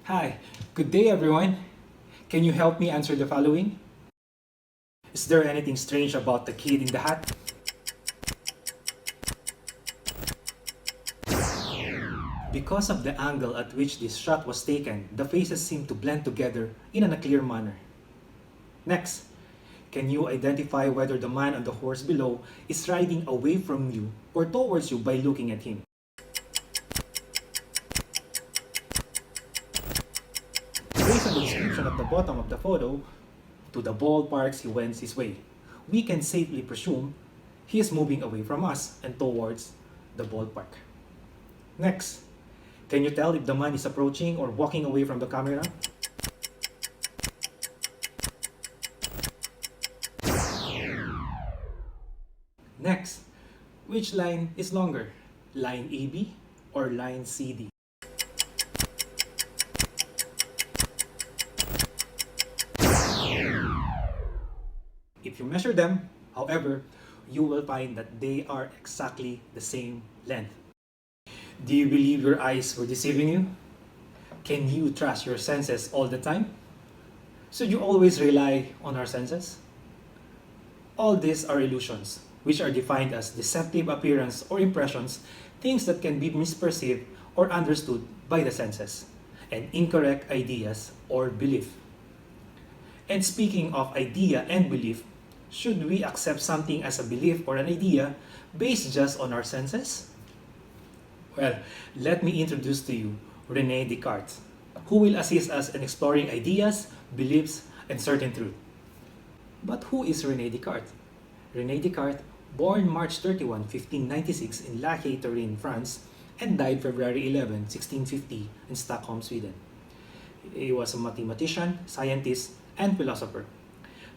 Hi, good day everyone. Can you help me answer the following? Is there anything strange about the kid in the hat? Because of the angle at which this shot was taken, the faces seem to blend together in a clear manner. Next, can you identify whether the man on the horse below is riding away from you or towards you by looking at him? Based on the description at the bottom of the photo, to the ballparks he wends his way. We can safely presume he is moving away from us and towards the ballpark. Next, can you tell if the man is approaching or walking away from the camera? Next, which line is longer? Line AB or line CD? If you measure them, however, you will find that they are exactly the same length. Do you believe your eyes were deceiving you? Can you trust your senses all the time? Should you always rely on our senses? All these are illusions, which are defined as deceptive appearance or impressions, things that can be misperceived or understood by the senses, and incorrect ideas or belief. And speaking of idea and belief, should we accept something as a belief or an idea based just on our senses? Well, let me introduce to you Rene Descartes, who will assist us in exploring ideas, beliefs, and certain truth. But who is Rene Descartes? Rene Descartes, born March 31, 1596 in La Haye-Turin, France, and died February 11, 1650 in Stockholm, Sweden. He was a mathematician, scientist, and philosopher.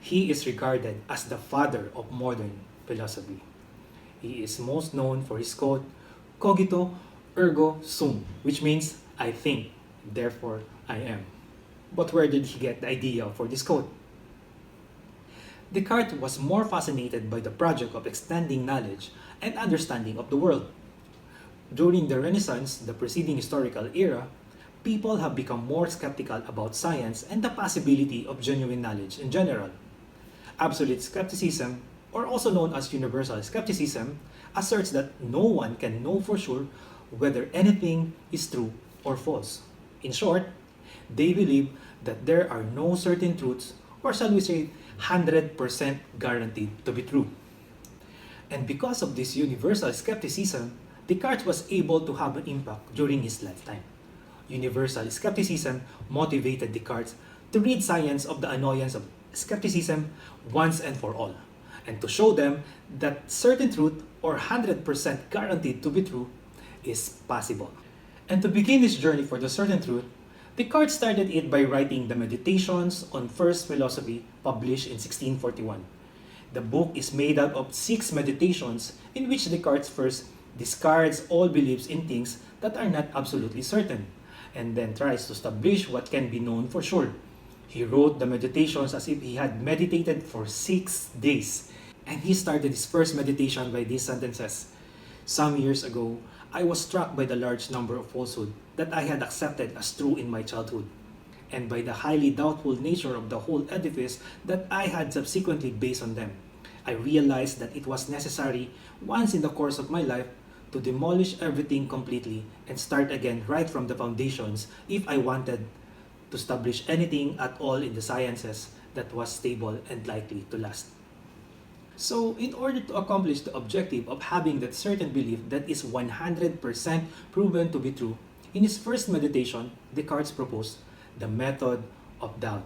He is regarded as the father of modern philosophy. He is most known for his quote, Cogito, Ergo sum, which means I think, therefore I am. But where did he get the idea for this quote? Descartes was more fascinated by the project of extending knowledge and understanding of the world. During the Renaissance, the preceding historical era, people have become more skeptical about science and the possibility of genuine knowledge in general. Absolute skepticism, or also known as universal skepticism, asserts that no one can know for sure whether anything is true or false. In short, they believe that there are no certain truths, or shall we say, 100% guaranteed to be true. And because of this universal skepticism, Descartes was able to have an impact during his lifetime. Universal skepticism motivated Descartes to rid science of the annoyance of skepticism once and for all, and to show them that certain truth, or 100% guaranteed to be true, is possible. And to begin this journey for the certain truth, Descartes started it by writing the Meditations on First Philosophy, published in 1641. The book is made up of 6 meditations in which Descartes first discards all beliefs in things that are not absolutely certain, and then tries to establish what can be known for sure. He wrote the meditations as if he had meditated for 6 days, and he started his first meditation by these sentences. Some years ago, I was struck by the large number of falsehoods that I had accepted as true in my childhood, and by the highly doubtful nature of the whole edifice that I had subsequently based on them. I realized that it was necessary, once in the course of my life, to demolish everything completely and start again right from the foundations if I wanted to establish anything at all in the sciences that was stable and likely to last. So, in order to accomplish the objective of having that certain belief that is 100% proven to be true, in his first meditation, Descartes proposed the method of doubt.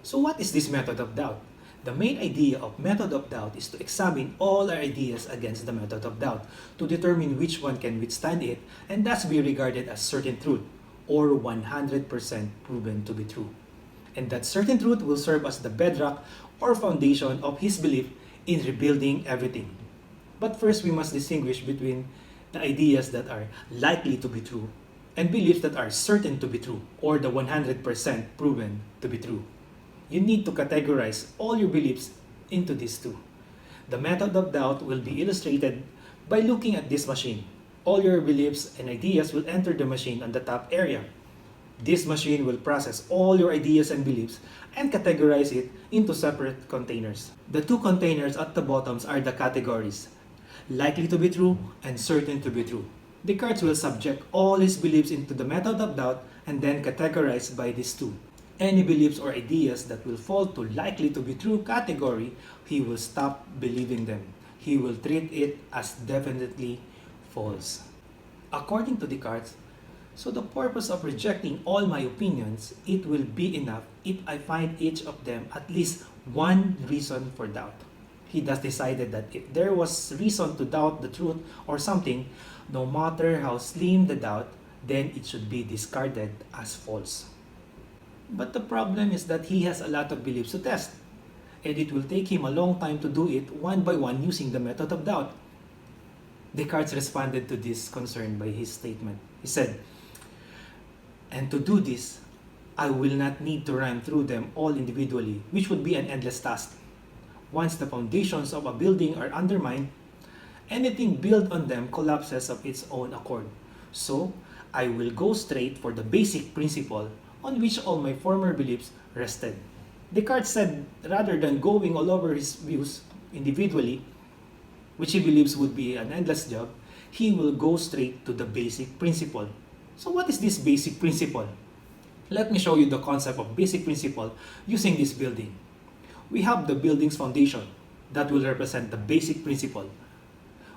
So what is this method of doubt? The main idea of method of doubt is to examine all our ideas against the method of doubt to determine which one can withstand it and thus be regarded as certain truth, or 100% proven to be true. And that certain truth will serve as the bedrock or foundation of his belief in rebuilding everything. But first, we must distinguish between the ideas that are likely to be true and beliefs that are certain to be true, or the 100% proven to be true. You need to categorize all your beliefs into these two. The method of doubt will be illustrated by looking at this machine. All your beliefs and ideas will enter the machine on the top area. This machine will process all your ideas and beliefs and categorize it into separate containers. The two containers at the bottoms are the categories: likely to be true and certain to be true. Descartes will subject all his beliefs into the method of doubt and then categorize by these two. Any beliefs or ideas that will fall to likely to be true category, he will stop believing them. He will treat it as definitely false. According to Descartes, so the purpose of rejecting all my opinions, it will be enough if I find each of them at least one reason for doubt. He thus decided that if there was reason to doubt the truth or something, no matter how slim the doubt, then it should be discarded as false. But the problem is that he has a lot of beliefs to test, and it will take him a long time to do it one by one using the method of doubt. Descartes responded to this concern by his statement. He said, "And to do this, I will not need to run through them all individually, which would be an endless task. Once the foundations of a building are undermined, anything built on them collapses of its own accord. So, I will go straight for the basic principle on which all my former beliefs rested." Descartes said rather than going all over his views individually, which he believes would be an endless job, he will go straight to the basic principle. So what is this basic principle? Let me show you the concept of basic principle using this building. We have the building's foundation that will represent the basic principle.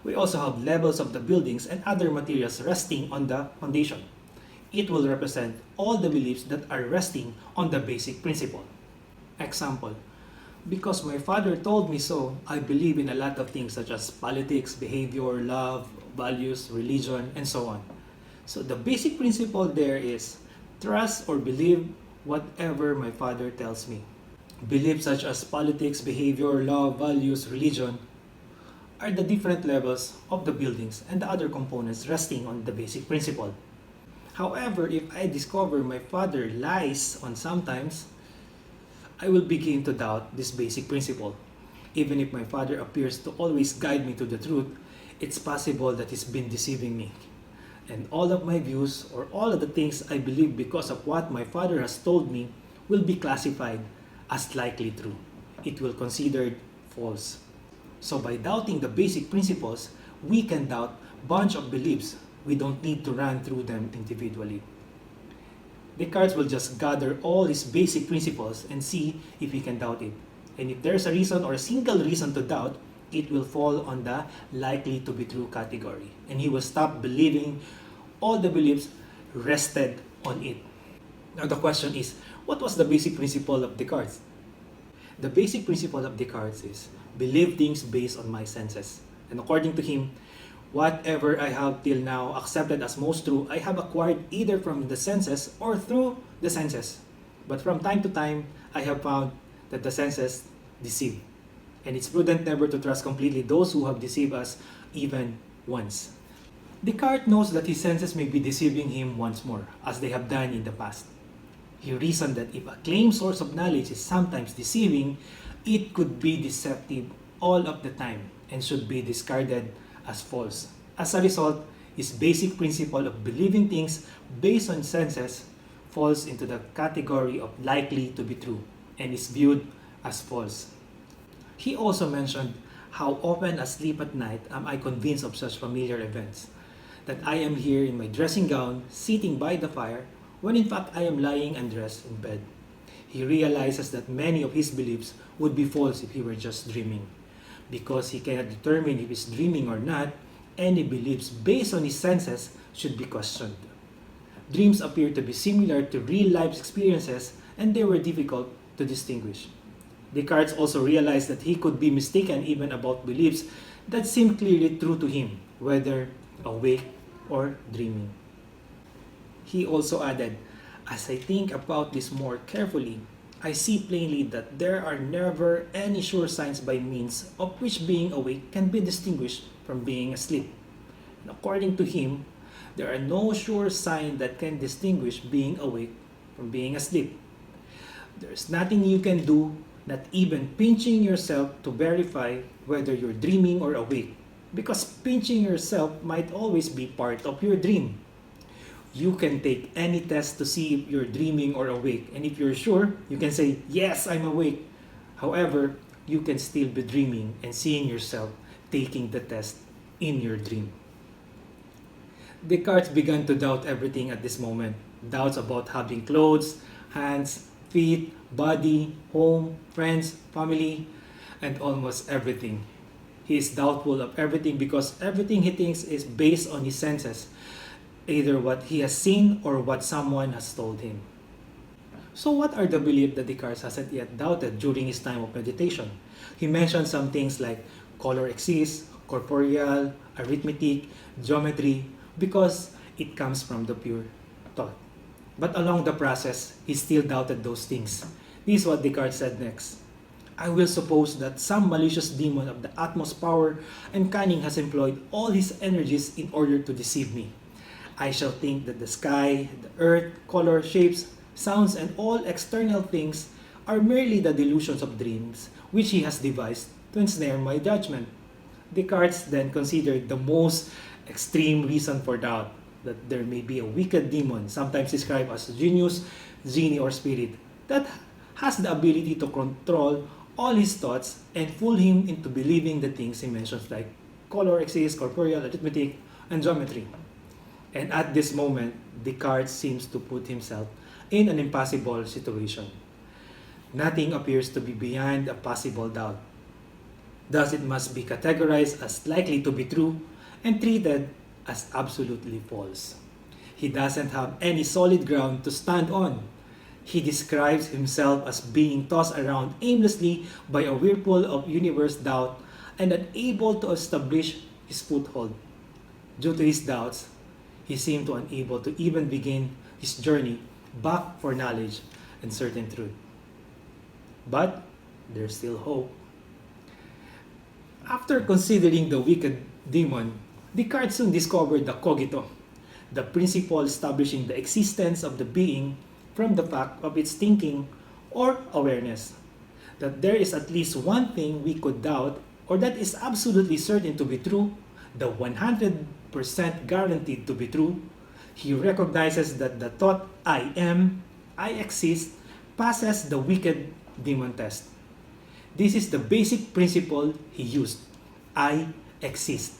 We also have levels of the buildings and other materials resting on the foundation. It will represent all the beliefs that are resting on the basic principle. Example, because my father told me so, I believe in a lot of things such as politics, behavior, love, values, religion, and so on. So the basic principle there is trust or believe whatever my father tells me. Beliefs such as politics, behavior, love, values, religion are the different levels of the buildings and the other components resting on the basic principle. However, if I discover my father lies on sometimes, I will begin to doubt this basic principle. Even if my father appears to always guide me to the truth, it's possible that he's been deceiving me. And all of my views or all of the things I believe because of what my father has told me will be classified as likely true. It will be considered false. So by doubting the basic principles, we can doubt a bunch of beliefs. We don't need to run through them individually. Descartes will just gather all his basic principles and see if he can doubt it. And if there's a reason or a single reason to doubt, it will fall on the likely to be true category. And he will stop believing all the beliefs rested on it. Now the question is, what was the basic principle of Descartes? The basic principle of Descartes is, believe things based on my senses. And according to him, whatever I have till now accepted as most true, I have acquired either from the senses or through the senses. But from time to time, I have found that the senses deceive. And it's prudent never to trust completely those who have deceived us even once. Descartes knows that his senses may be deceiving him once more, as they have done in the past. He reasoned that if a claimed source of knowledge is sometimes deceiving, it could be deceptive all of the time and should be discarded as false. As a result, his basic principle of believing things based on senses falls into the category of likely to be true and is viewed as false. He also mentioned how often asleep at night am I convinced of such familiar events, that I am here in my dressing gown sitting by the fire when in fact I am lying undressed in bed. He realizes that many of his beliefs would be false if he were just dreaming. Because he cannot determine if he's dreaming or not, any beliefs based on his senses should be questioned. Dreams appear to be similar to real life experiences and they were difficult to distinguish. Descartes also realized that he could be mistaken even about beliefs that seem clearly true to him, whether awake or dreaming. He also added, as I think about this more carefully, I see plainly that there are never any sure signs by means of which being awake can be distinguished from being asleep. And according to him, there are no sure signs that can distinguish being awake from being asleep. There is nothing you can do, not even pinching yourself to verify whether you're dreaming or awake, because pinching yourself might always be part of your dream. You can take any test to see if you're dreaming or awake, and if you're sure, you can say, "Yes, I'm awake." However, you can still be dreaming and seeing yourself taking the test in your dream. Descartes began to doubt everything at this moment. Doubts about having clothes, hands, feet, body, home, friends, family, and almost everything. He is doubtful of everything because everything he thinks is based on his senses, either what he has seen or what someone has told him. So what are the beliefs that Descartes hasn't yet doubted during his time of meditation? He mentioned some things like color exists, corporeal, arithmetic, geometry, because it comes from the pure thought. But along the process, he still doubted those things. This is what Descartes said next. I will suppose that some malicious demon of the utmost power and cunning has employed all his energies in order to deceive me. I shall think that the sky, the earth, color, shapes, sounds, and all external things are merely the delusions of dreams which he has devised to ensnare my judgment. Descartes then considered the most extreme reason for doubt, that there may be a wicked demon, sometimes described as genius, genie, or spirit, that has the ability to control all his thoughts and fool him into believing the things he mentions like color exists, corporeal, arithmetic, and geometry. And at this moment, Descartes seems to put himself in an impossible situation. Nothing appears to be beyond a possible doubt. Thus, it must be categorized as likely to be true and treated as absolutely false. He doesn't have any solid ground to stand on. He describes himself as being tossed around aimlessly by a whirlpool of universe doubt and unable to establish his foothold. Due to his doubts, he seemed to unable to even begin his journey back for knowledge and certain truth. But there's still hope. After considering the wicked demon, Descartes soon discovered the cogito, the principle establishing the existence of the being from the fact of its thinking or awareness. That there is at least one thing we could doubt or that is absolutely certain to be true, the 100% guaranteed to be true. He recognizes that the thought I am, I exist, passes the wicked demon test. This is the basic principle he used. I exist.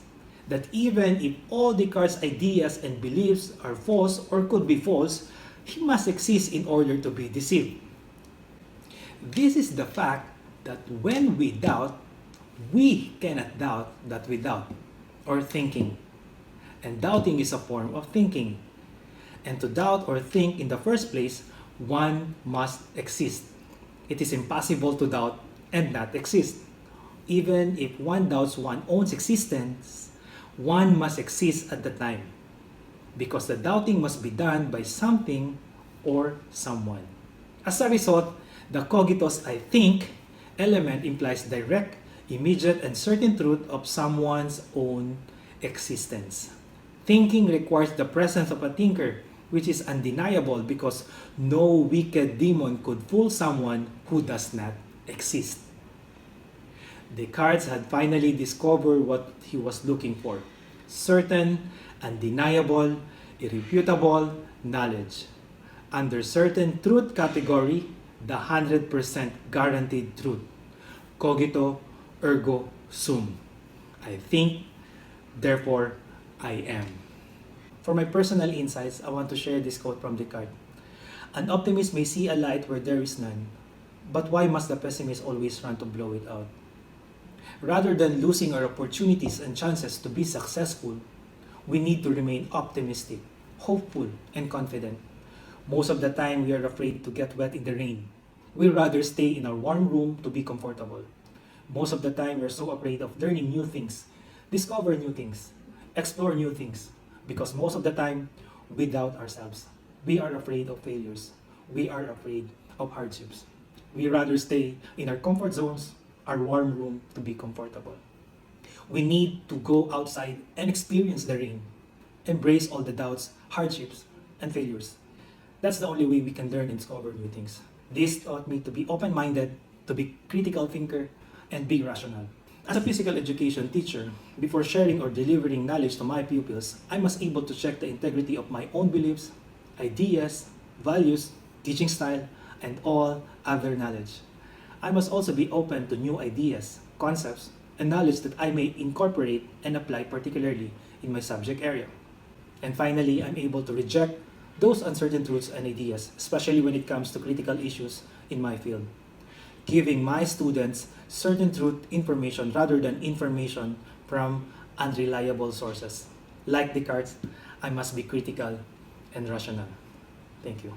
That even if all Descartes' ideas and beliefs are false or could be false, he must exist in order to be deceived. This is the fact that when we doubt, we cannot doubt that we doubt, or thinking. And doubting is a form of thinking. And to doubt or think in the first place, one must exist. It is impossible to doubt and not exist. Even if one doubts one's own existence, one must exist at the time. Because the doubting must be done by something or someone. As a result, the cogitos I think element implies direct, immediate, and certain truth of someone's own existence. Thinking requires the presence of a thinker, which is undeniable because no wicked demon could fool someone who does not exist. Descartes had finally discovered what he was looking for: certain, undeniable, irrefutable knowledge. Under certain truth category, the 100% guaranteed truth. Cogito, ergo sum. I think, therefore I am. For my personal insights, I want to share this quote from Descartes. An optimist may see a light where there is none, but why must the pessimist always run to blow it out? Rather than losing our opportunities and chances to be successful, we need to remain optimistic, hopeful, and confident. Most of the time, we are afraid to get wet in the rain. We rather stay in our warm room to be comfortable. Most of the time, we're so afraid of learning new things, discover new things, explore new things, because most of the time, we doubt ourselves. We are afraid of failures. We are afraid of hardships. We rather stay in our comfort zones, our warm room, to be comfortable. We need to go outside and experience the rain. Embrace all the doubts, hardships, and failures. That's the only way we can learn and discover new things. This taught me to be open-minded, to be critical thinker, and be rational. As a physical education teacher, before sharing or delivering knowledge to my pupils, I must able to check the integrity of my own beliefs, ideas, values, teaching style, and all other knowledge. I must also be open to new ideas, concepts, and knowledge that I may incorporate and apply particularly in my subject area. And finally, I'm able to reject those uncertain truths and ideas, especially when it comes to critical issues in my field, giving my students certain truth information rather than information from unreliable sources. Like Descartes, I must be critical and rational. Thank you.